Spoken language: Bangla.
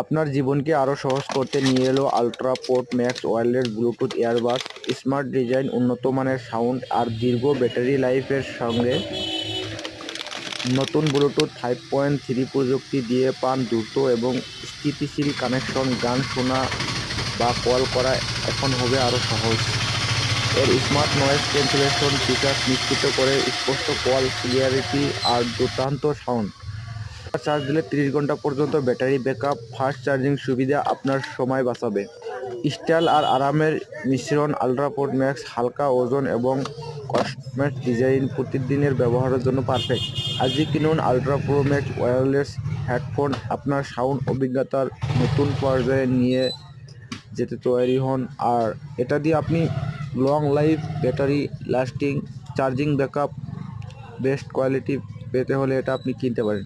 আপনার জীবনকে আরও সহজ করতে নিয়ে এলো ultra port max wireless Bluetooth earbuds. Smart design, উন্নত মানের সাউন্ড আর দীর্ঘ ব্যাটারি লাইফের সঙ্গে নতুন ব্লুটুথ 5.3 প্রযুক্তি দিয়ে পান দ্রুত এবং স্থিতিশীল কানেকশন। গান শোনা বা কল করা এখন হবে আরও সহজ। এর স্মার্ট নয়েজ ক্যান্সেলেশন ফিচার নিশ্চিত করে স্পষ্ট কল ক্লিয়ারিটি আর দুর্দান্ত সাউন্ড। চার্জ দিলে 30 ঘন্টা পর্যন্ত ব্যাটারি ব্যাকআপ। ফাস্ট চার্জিং সুবিধা আপনার সময় বাঁচাবে। স্টাইল আর আরামের মিশ্রণ। আলট্রা পোর্ট ম্যাক্স হালকা ওজন এবং কসমেট ডিজাইন প্রতিদিনের ব্যবহারের জন্য পারফেক্ট। আজই কিনুন ultra pro max wireless headphone. আপনার সাউন্ড অভিজ্ঞতার নতুন পর্যায়ে নিয়ে যেতে তৈরি হন। আর এটা দিয়ে আপনি long life, battery lasting, charging backup, best quality পেতে হলে এটা আপনি কিনতে পারেন।